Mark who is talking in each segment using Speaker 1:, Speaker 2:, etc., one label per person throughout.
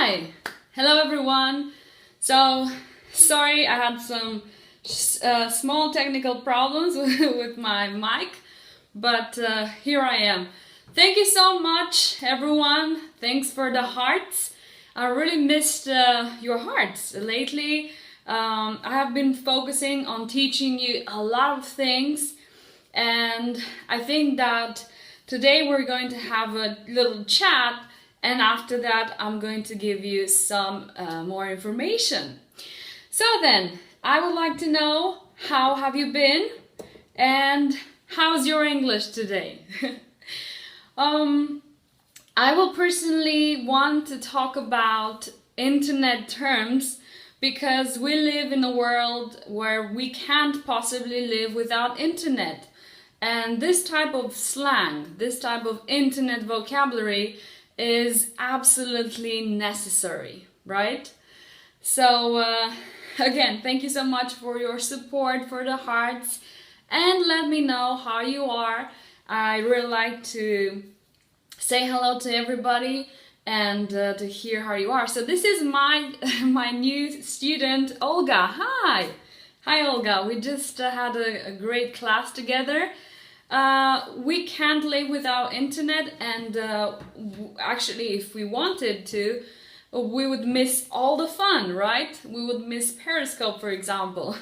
Speaker 1: Hi! Hello everyone! So, sorry I had some small technical problems with my mic, but here I am. Thank you so much everyone, thanks for the hearts. I really missed your hearts lately. I have been focusing on teaching you a lot of things, and I think that today we're going to have a little chat, and after that I'm going to give you some more information. So then, I would like to know, how have you been and how's your English today? I will personally want to talk about internet terms because we live in a world where we can't possibly live without internet. And this type of slang, this type of internet vocabulary is absolutely necessary, right? So again, thank you so much for your support, for the hearts, and let me know how you are. I really like to say hello to everybody and to hear how you are. So this is my my new student, Olga. Hi! Hi Olga, we just had a great class together. We can't live without internet, and actually if we wanted to, we would miss all the fun, right? We would miss Periscope, for example.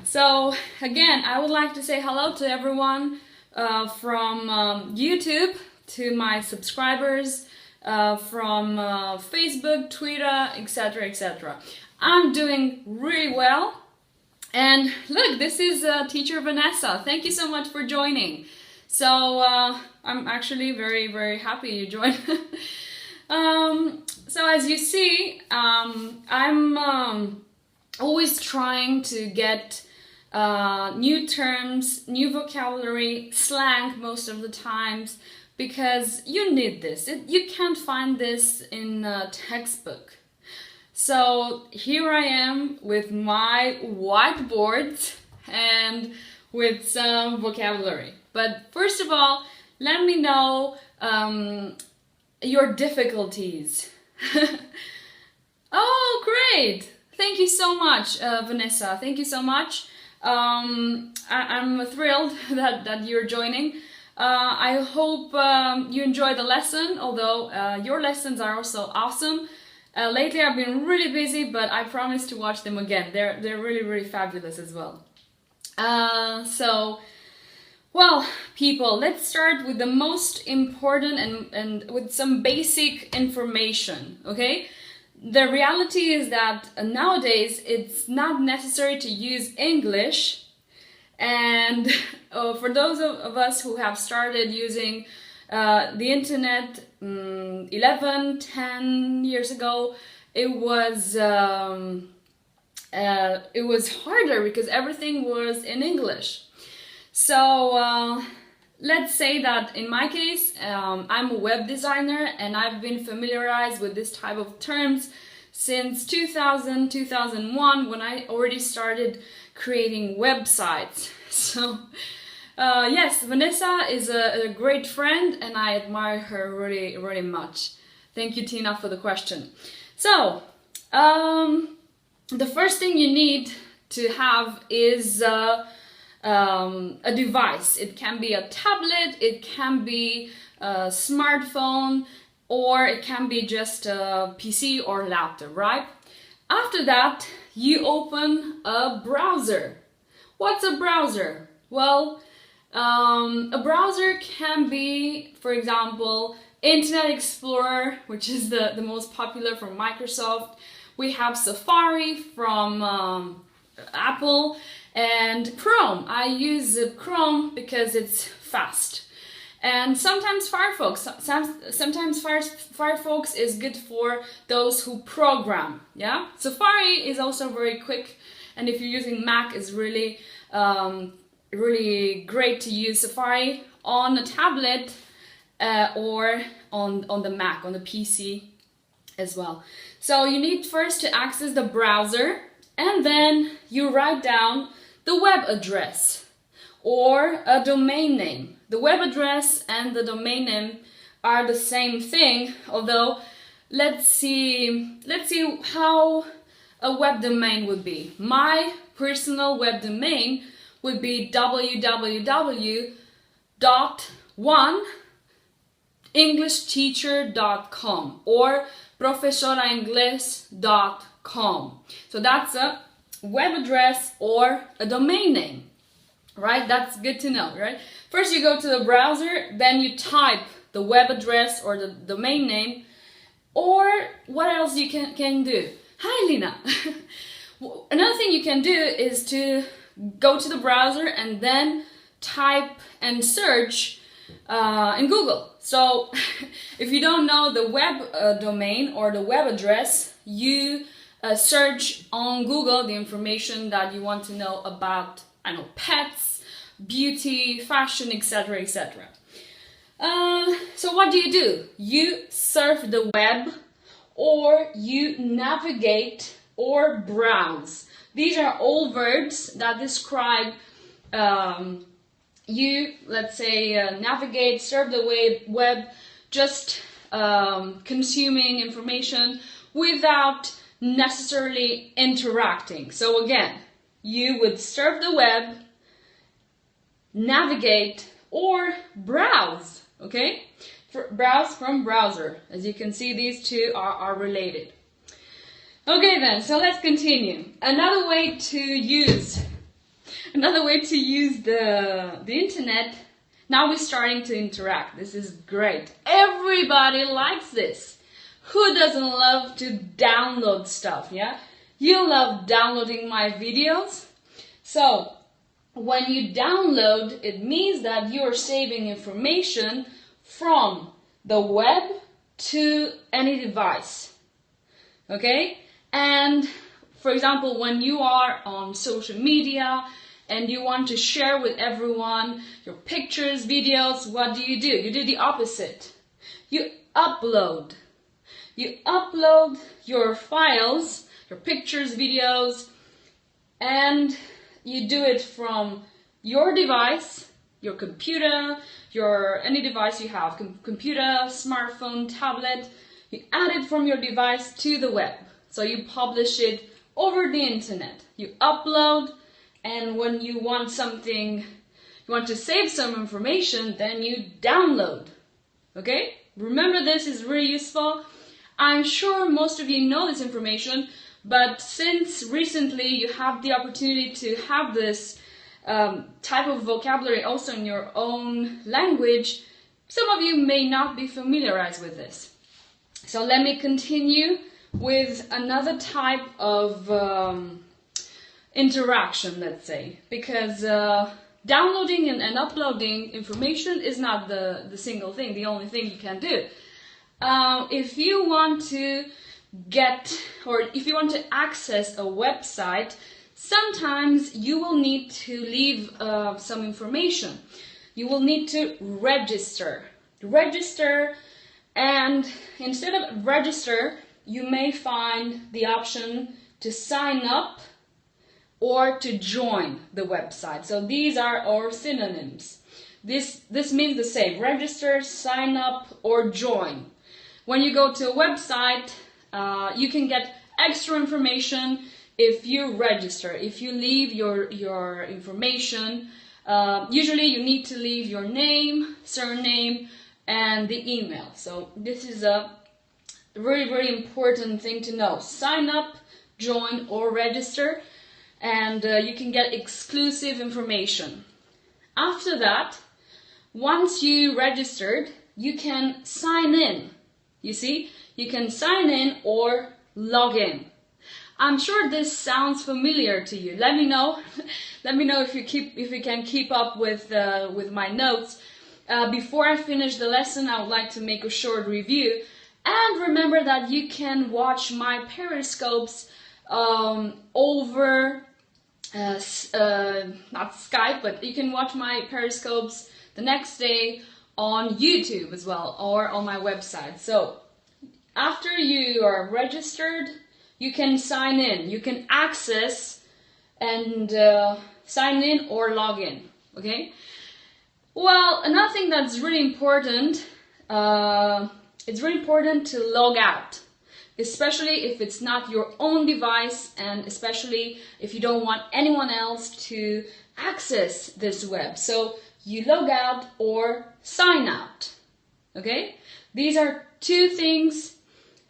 Speaker 1: So again, I would like to say hello to everyone from YouTube, to my subscribers, from Facebook, Twitter, etc, etc. I'm doing really well. And look, this is teacher Vanessa. Thank you so much for joining. So I'm actually very, very happy you joined. So as you see, I'm always trying to get new terms, new vocabulary, slang most of the times, because you need this. You can't find this in a textbook. So here I am with my whiteboard and with some vocabulary. But first of all, let me know your difficulties. Oh, great! Thank you so much, Vanessa. Thank you so much. I'm thrilled that you're joining. I hope you enjoy the lesson, although your lessons are also awesome. Lately I've been really busy, but I promise to watch them again. They're really, really fabulous as well. So, well, people, let's start with the most important and with some basic information, okay? The reality is that nowadays it's not necessary to use English, and for those of us who have started using the internet 11, 10 years ago, it was harder because everything was in English. So let's say that in my case, I'm a web designer and I've been familiarized with this type of terms since 2000, 2001, when I already started creating websites. So yes, Vanessa is a great friend and I admire her really, really much. Thank you, Tina, for the question. So, the first thing you need to have is a device. It can be a tablet, it can be a smartphone, or it can be just a PC or laptop, right? After that, you open a browser. What's a browser? Well, a browser can be, for example, Internet Explorer, which is the most popular from Microsoft. We have Safari from Apple, and Chrome. I use Chrome because it's fast. And sometimes Firefox. Sometimes Firefox is good for those who program. Yeah, Safari is also very quick, and if you're using Mac, it's really really great to use Safari on a tablet or on the Mac, on the PC as well. So you need first to access the browser, and then you write down the web address or a domain name. The web address and the domain name are the same thing, although let's see how a web domain would be. My personal web domain would be www.1englishteacher.com or profesoraingles.com. So that's a web address or a domain name, right? That's good to know, right? First you go to the browser, then you type the web address or the domain name, or what else you can do? Hi, Lina. Another thing you can do is to go to the browser and then type and search in Google. So if you don't know the web domain or the web address, you search on Google the information that you want to know about, I don't know, pets, beauty, fashion, etc., etc. So what do? You surf the web, or you navigate or browse. These are all verbs that describe you, let's say, navigate, surf the web, just consuming information without necessarily interacting. So again, you would surf the web, navigate, or browse, okay? Browse from browser. As you can see, these two are related. Okay then, so let's continue. Another way to use the internet. Now we're starting to interact. This is great. Everybody likes this. Who doesn't love to download stuff, yeah? You love downloading my videos. So when you download, it means that you're saving information from the web to any device, okay? And for example, when you are on social media and you want to share with everyone your pictures, videos, what do? You do the opposite. You upload your files, your pictures, videos, and you do it from your device, your computer, any device you have, computer, smartphone, tablet. You add it from your device to the web. So you publish it over the internet. You upload, and when you want something, you want to save some information, then you download. Okay? Remember, this is really useful. I'm sure most of you know this information, but since recently you have the opportunity to have this type of vocabulary also in your own language, some of you may not be familiarized with this. So let me continue with another type of interaction, let's say, because downloading and uploading information is not the single thing, the only thing you can do. If you want to if you want to access a website, sometimes you will need to leave some information. You will need to register, and instead of register, you may find the option to sign up or to join the website. So these are our synonyms. This means the same: register, sign up, or join. When you go to a website, you can get extra information if you register, if you leave your information. Usually you need to leave your name, surname, and the email. So this is a very, very important thing to know. Sign up, join, or register, and you can get exclusive information. After that, once you registered, you can sign in. You see, you can sign in or log in. I'm sure this sounds familiar to you. Let me know. Let me know if you can keep up with my notes. Before I finish the lesson, I would like to make a short review. And remember that you can watch my periscopes over not Skype, but you can watch my periscopes the next day on YouTube as well, or on my website. So after you are registered, you can sign in. You can access and sign in or log in. Okay? Well, another thing that's really important, it's very important to log out, especially if it's not your own device, and especially if you don't want anyone else to access this web. So you log out or sign out. Okay? These are three things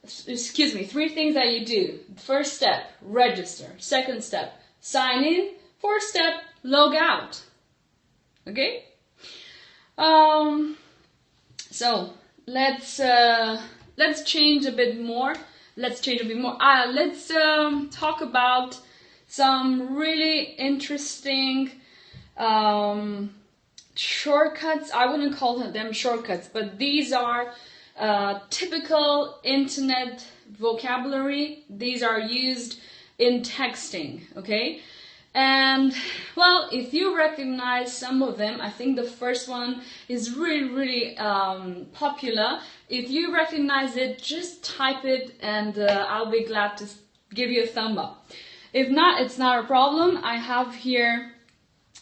Speaker 1: that you do. First step, register. Second step, sign in. Fourth step, log out. Okay? So let's change a bit more. Let's talk about some really interesting shortcuts. I wouldn't call them shortcuts, but these are typical internet vocabulary. These are used in texting, okay? And well, if you recognize some of them, I think the first one is really popular. If you recognize it, just type it and I'll be glad to give you a thumb up. If not, it's not a problem. I have here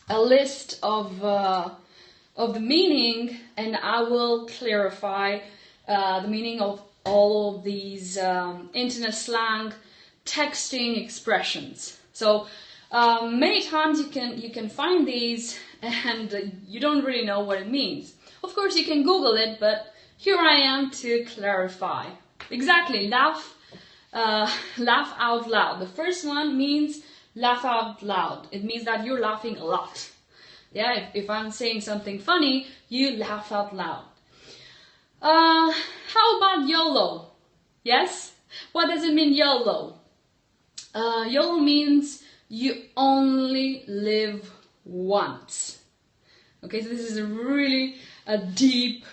Speaker 1: a list of the meaning, and I will clarify the meaning of all of these internet slang texting expressions. So many times you can find these and you don't really know what it means. Of course you can Google it, but here I am to clarify. Exactly, laugh out loud. The first one means laugh out loud. It means that you're laughing a lot. Yeah, if I'm saying something funny, you laugh out loud. How about YOLO? Yes? What does it mean, YOLO? YOLO means you only live once. Okay, so this is a really deep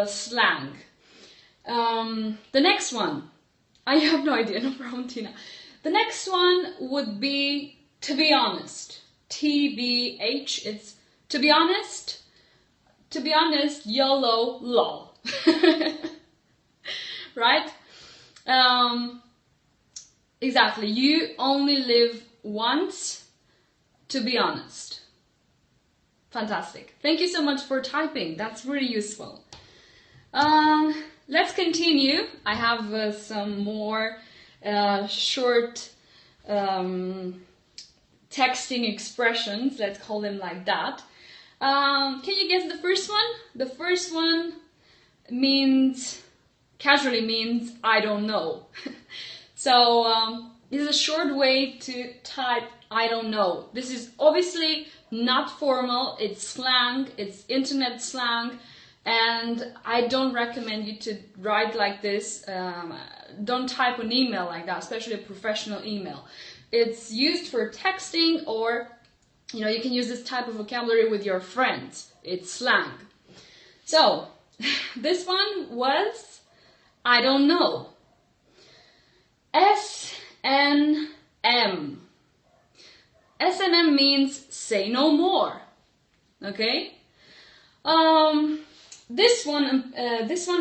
Speaker 1: slang. The next one, I have no idea, no problem, Tina. The next one would be to be honest. TBH, it's to be honest. To be honest, YOLO, lol. Right? Exactly, you only live once, to be honest. Fantastic. Thank you so much for typing. That's really useful. Let's continue. I have some more short texting expressions. Let's call them like that. Can you guess the first one? The first one casually means I don't know. So this is a short way to type I don't know. This is obviously not formal, it's slang, it's internet slang, and I don't recommend you to write like this. Don't type an email like that, especially a professional email. It's used for texting, or you can use this type of vocabulary with your friends. It's slang. So this one was I don't know. SNM. SNM means say no more. Okay? This one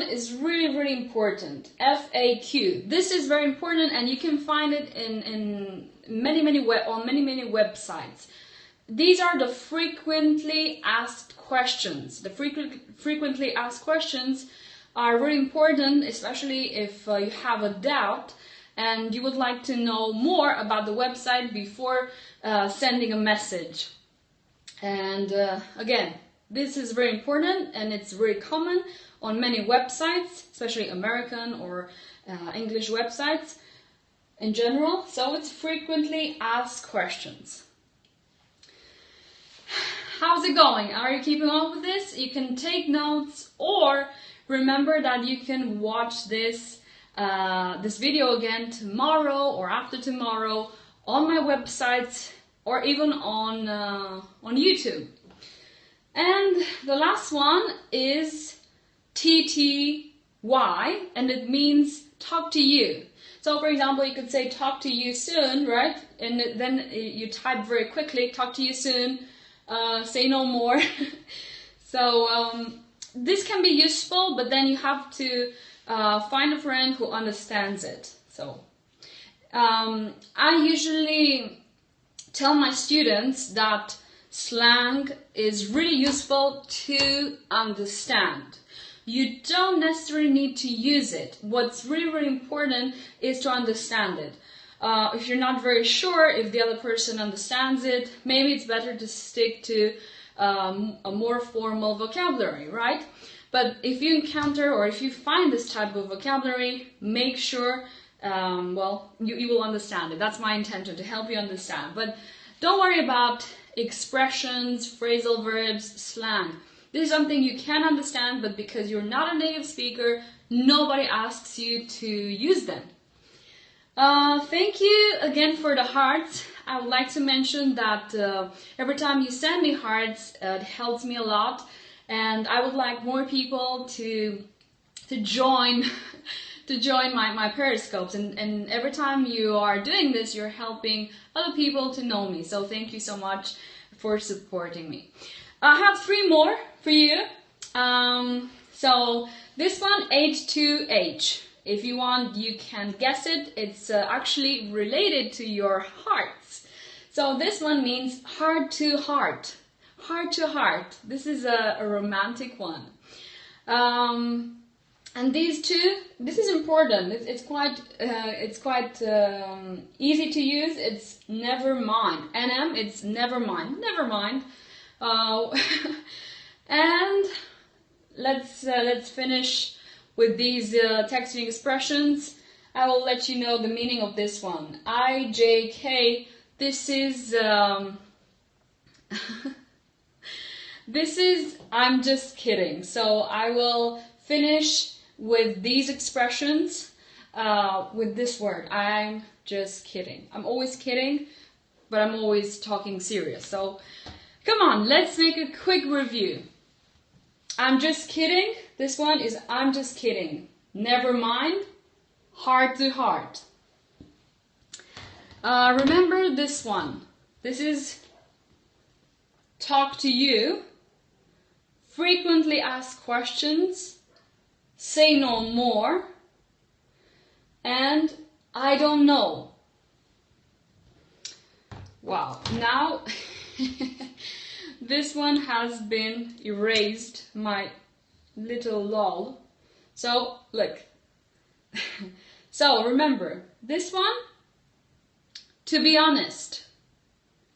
Speaker 1: is really important. FAQ. This is very important, and you can find it on many websites. These are the frequently asked questions. The frequently asked questions are very important, especially if you have a doubt and you would like to know more about the website before sending a message. And again, this is very important, and it's very common on many websites, especially American or English websites in general. So it's frequently asked questions. How's it going? Are you keeping up with this? You can take notes, or remember that you can watch this video again tomorrow or after tomorrow on my website, or even on YouTube. And the last one is TTY, and it means talk to you. So for example, you could say talk to you soon, right? And then you type very quickly, talk to you soon, say no more. So this can be useful, but then you have to find a friend who understands it. So I usually tell my students that slang is really useful to understand. You don't necessarily need to use it. What's really, really important is to understand it. If you're not very sure if the other person understands it, maybe it's better to stick to a more formal vocabulary, right? But if you encounter or if you find this type of vocabulary, make sure, you will understand it. That's my intention, to help you understand. But don't worry about expressions, phrasal verbs, slang. This is something you can understand, but because you're not a native speaker, nobody asks you to use them. Thank you again for the hearts. I would like to mention that every time you send me hearts, it helps me a lot, and I would like more people to join my periscopes, and every time you are doing this, you're helping other people to know me. So thank you so much for supporting me. I have 3 more for you. So this one, H2H. If you want, you can guess it. It's actually related to your hearts. So this one means heart to heart. Heart to heart. This is a romantic one. And these two, this is important. It's quite easy to use. It's never mind. NM, it's never mind. Never mind. And let's finish with these texting expressions. I will let you know the meaning of this one. IJK. This is this is I'm just kidding. So I will finish with these expressions with this word. I'm just kidding. I'm always kidding, but I'm always talking serious. So come on, let's make a quick review. I'm just kidding. This one is I'm just kidding. Never mind. Heart to heart. Remember this one. This is talk to you. Frequently ask questions. Say no more. And I don't know. Wow. Now this one has been erased, my little lol. So look. So remember this one. To be honest.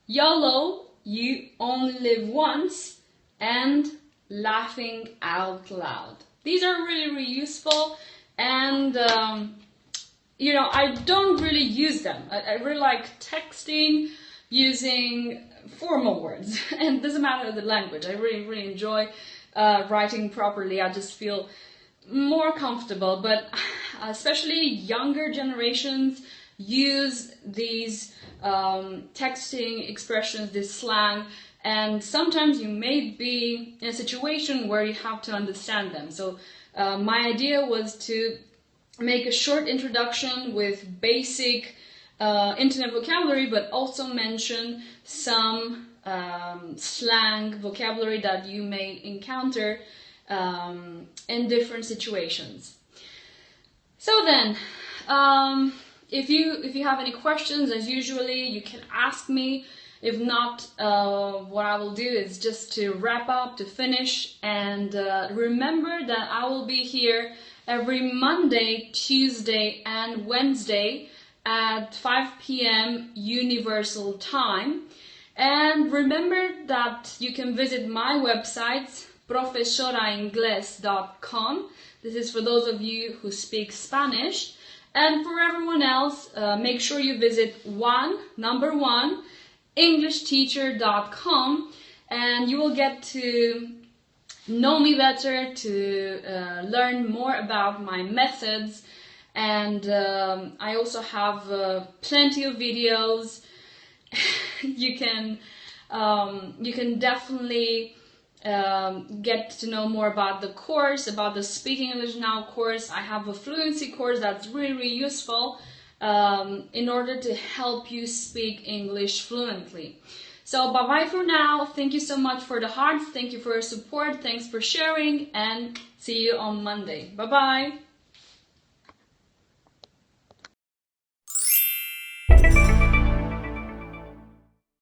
Speaker 1: YOLO, you only live once, and laughing out loud. These are really, really useful, and I don't really use them. I really like texting using formal words, and it doesn't matter the language. I really, really enjoy writing properly. I just feel more comfortable, but especially younger generations use these texting expressions, this slang, and sometimes you may be in a situation where you have to understand them. So my idea was to make a short introduction with basic internet vocabulary, but also mention some slang vocabulary that you may encounter in different situations. So then, if you have any questions, as usually, you can ask me. If not, what I will do is just to wrap up, to finish, and remember that I will be here every Monday, Tuesday, and Wednesday at 5 p.m. Universal Time. And remember that you can visit my website, profesoraingles.com. This is for those of you who speak Spanish. And for everyone else, make sure you visit number one, englishteacher.com, and you will get to know me better, to learn more about my methods, and I also have plenty of videos. You can definitely get to know more about the course, about the Speaking English Now course. I have a fluency course that's really, really useful in order to help you speak English fluently. So bye-bye for now. Thank you so much for the hearts. Thank you for your support. Thanks for sharing, and see you on Monday. Bye-bye.